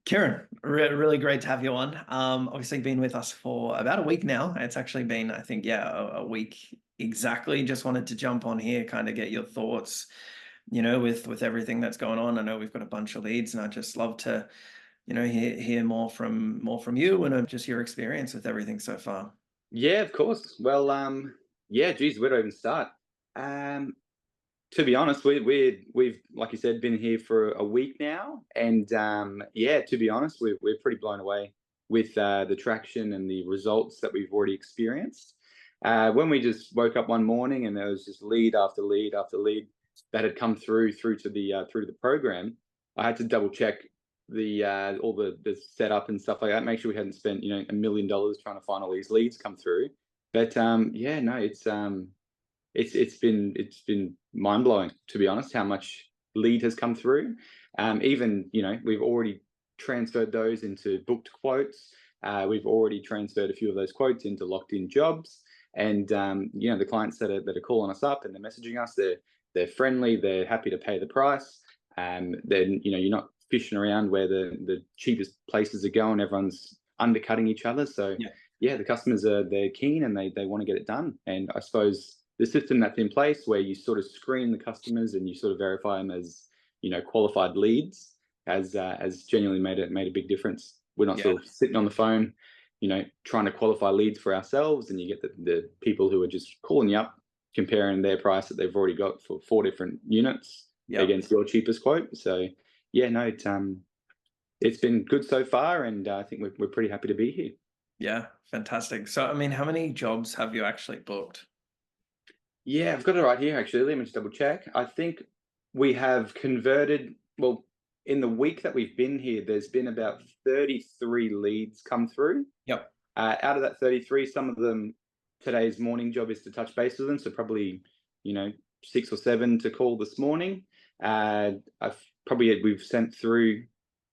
Kieren, really great to have you on. Obviously been with us for about a week now. It's actually been, I think, yeah, a week exactly. Just wanted to jump on here, kind of get your thoughts, with everything that's going on. I know we've got a bunch of leads, and I'd just love to, hear more from you and just your experience with everything so far. Yeah, of course. Well, yeah, geez, where do I even start? Um, to be honest, we've like you said been here for a week now, and yeah, to be honest, we're pretty blown away with the traction and the results that we've already experienced. When we just woke up one morning and there was just lead after lead after lead that had come through to the program, I had to double check the all the setup and stuff like that, make sure we hadn't spent $1 million trying to find all these leads come through. But yeah, no, it's been mind blowing, to be honest, how much lead has come through. Even we've already transferred those into booked quotes. We've already transferred a few of those quotes into locked in jobs. And the clients that are calling us up and they're messaging us, they're friendly, they're happy to pay the price. Then you're not fishing around where the cheapest places are going. Everyone's undercutting each other. So Yeah. yeah, the customers they're keen and they want to get it done. And I suppose the system that's in place where you sort of screen the customers and you sort of verify them as qualified leads has genuinely made a big difference. We're not Yeah. sort of sitting on the phone, trying to qualify leads for ourselves, and you get the people who are just calling you up, comparing their price that they've already got for four different units Yeah. against your cheapest quote. So yeah, no, it's been good so far, and I think we're pretty happy to be here. Yeah. Fantastic. So, I mean, how many jobs have you actually booked? Yeah, I've got it right here actually. Let me just double check. I think we have converted, well, in the week that we've been here, there's been about 33 leads come through. Yep. Out of that 33, some of them, today's morning job is to touch base with them. So probably, six or seven to call this morning. We've sent through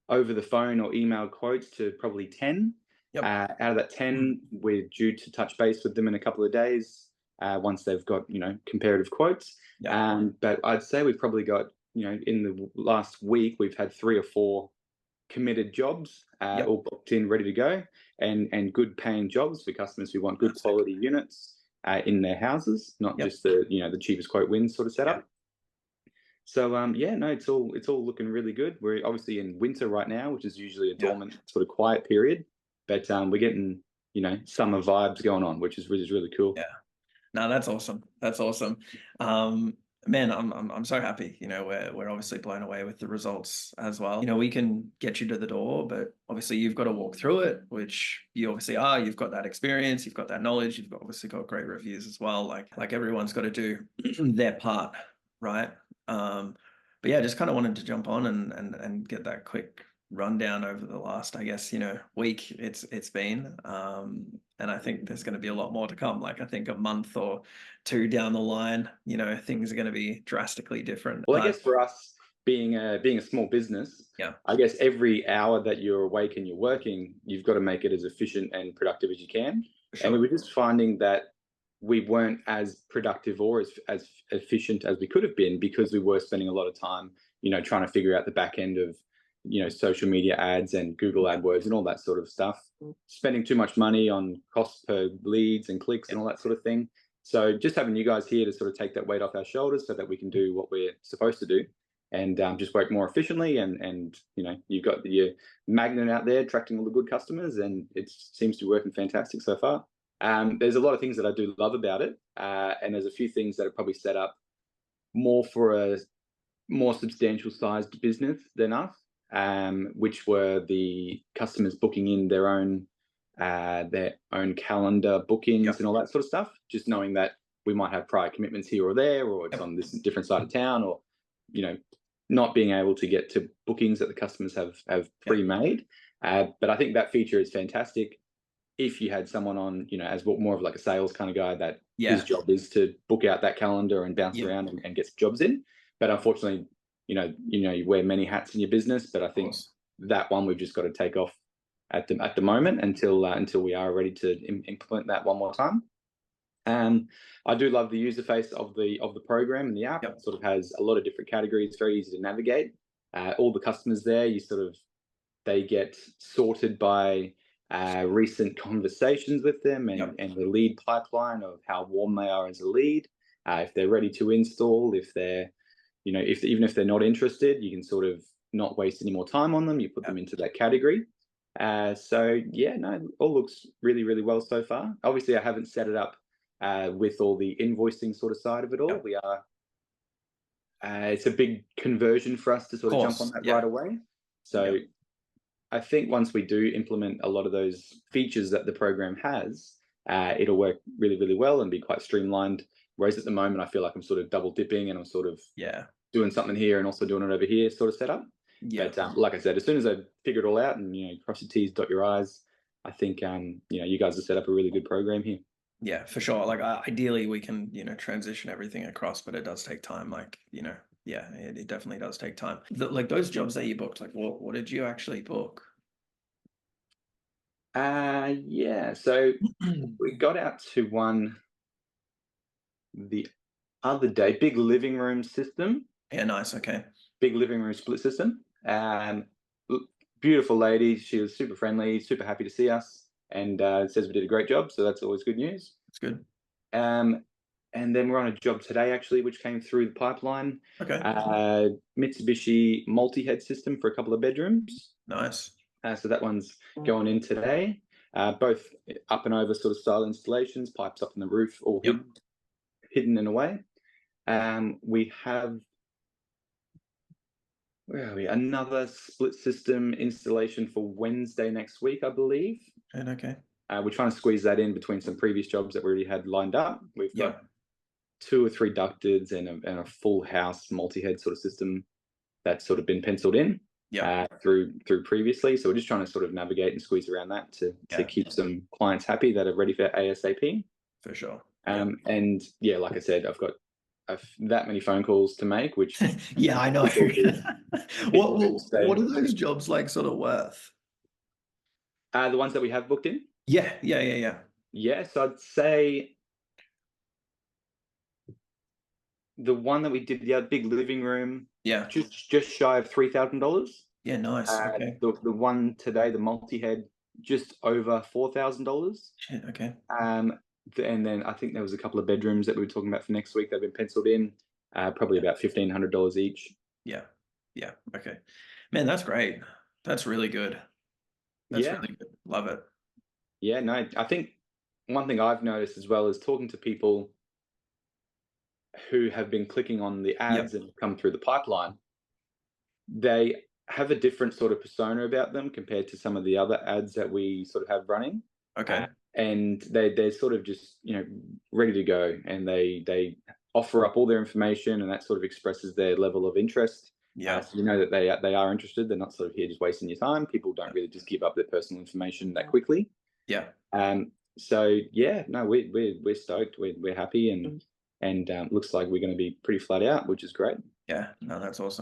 over the phone or email quotes to probably 10. Yep. Out of that 10, we're due to touch base with them in a couple of days once they've got, comparative quotes. Yeah. But I'd say we've probably got, in the last week, we've had three or four committed jobs Yep. all booked in, ready to go, and good paying jobs for customers who want good Fantastic. quality units in their houses, not Yep. just the cheapest quote wins sort of Yeah. setup. So yeah, no, it's all looking really good. We're obviously in winter right now, which is usually a Yeah. dormant sort of quiet period, but we're getting summer vibes going on, which is really cool. Yeah. No, that's awesome. That's awesome. Man, I'm so happy. We're obviously blown away with the results as well. We can get you to the door, but obviously you've got to walk through it, which you obviously are. You've got that experience, you've got that knowledge, obviously got great reviews as well. Like everyone's got to do their part, right? But yeah, just kind of wanted to jump on and get that quick rundown over the last, I guess, week it's been. And I think there's going to be a lot more to come. Like I think a month or two down the line, things are going to be drastically different. Well, I But guess for us being a small business, yeah, I guess every hour that you're awake and you're working, you've got to make it as efficient and productive as you can. for And we sure. were just finding that we weren't as productive or as efficient as we could have been because we were spending a lot of time, trying to figure out the back end of, social media ads and Google Yeah, AdWords and all that sort of stuff, spending too much money on cost per leads and clicks yeah, and all that sort of thing. So just having you guys here to sort of take that weight off our shoulders so that we can do what we're supposed to do and just work more efficiently. And you've got your magnet out there attracting all the good customers, and it seems to be working fantastic so far. There's a lot of things that I do love about it, and there's a few things that are probably set up more for a more substantial sized business than us, which were the customers booking in their own calendar yeah, bookings and all that sort of stuff. Just knowing that we might have prior commitments here or there, or it's yep, on this different side of town, or you know, not being able to get to bookings that the customers have yeah, pre-made. But I think that feature is fantastic if you had someone on, as more of like a sales kind of guy that his yeah, job is to book out that calendar and bounce yeah, of around and get jobs in. But unfortunately, you wear many hats in your business. But I think course. that one we've just got to take off at the moment until we are ready to implement that one more time. I do love the user face of the program and the app. It Yep, sort of has a lot of different categories, very easy to navigate. All the customers there, you sort of they get sorted by recent conversations with them Yep. and the lead pipeline of how warm they are as a lead. If they're ready to install, if they're, if even if they're not interested, you can sort of not waste any more time on them. You put them Yep. into that category. So yeah, no, all looks really, really well so far. Obviously, I haven't set it up with all the invoicing sort of side of it all. Yep. We are it's a big conversion for us to Of sort of jump on course. that right Yeah. away. So Yep. I think once we do implement a lot of those features that the program has, it'll work really, really well and be quite streamlined. Whereas at the moment, I feel like I'm sort of double dipping and I'm sort of Yeah. doing something here and also doing it over here sort of setup. Yeah. But like I said, as soon as I figure it all out and cross your T's, dot your I's, I think you guys have set up a really good program here. Yeah, for sure. Like ideally we can, transition everything across, but it does take time. Like, yeah, it definitely does take time. Like those jobs that you booked, like what did you actually book? Yeah. So we got out to one the other day, big living room system, Yeah, nice. Okay. big living room split system. Beautiful lady. She was super friendly, super happy to see us, and says we did a great job. So that's always good news. It's good. Um, and then we're on a job today, actually, which came through the pipeline. Okay. Mitsubishi multi-head system for a couple of bedrooms. Nice. So that one's going in today. Both up and over sort of style installations, pipes up on the roof, all Yep. hidden in a way. We have, where are we? Another split system installation for Wednesday next week, I believe. And okay. We're trying to squeeze that in between some previous jobs that we already had lined up. We've got Yep. 2 or 3 ducted and a full house multi-head sort of system that's sort of been penciled in Yep. through previously. So we're just trying to sort of navigate and squeeze around that to Yeah, keep some clients happy that are ready for ASAP. for sure. Yep. And yeah, like I said, I've got that many phone calls to make, which Yeah, I know. people who What people who what say what are those jobs like sort of worth? the ones that we have booked in. Yeah, yeah, yeah, yeah. Yes, I'd say the one that we did, the other big living room, Yeah. just shy of $3,000. Yeah, nice. Okay. The one today, the multi-head, just over $4,000. Shit, okay. And then I think there was a couple of bedrooms that we were talking about for next week. They've been penciled in, probably Yeah. about $1,500 each. Yeah. Yeah. Okay. Man, that's great. That's really good. That's Yeah, really good. Love it. yeah. No, I think one thing I've noticed as well is talking to people who have been clicking on the Yep. ads and come through the pipeline. They have a different sort of persona about them compared to some of the other ads that we sort of have running. Okay. And they're sort of just ready to go, and they offer up all their information, and that sort of expresses their level of interest. Yeah. So you know that they are interested. They're not sort of here just wasting your time. People don't really just give up their personal information that quickly. Yeah. So yeah, no, we're stoked. We're happy, and looks like we're going to be pretty flat out, which is great. Yeah. No, that's awesome.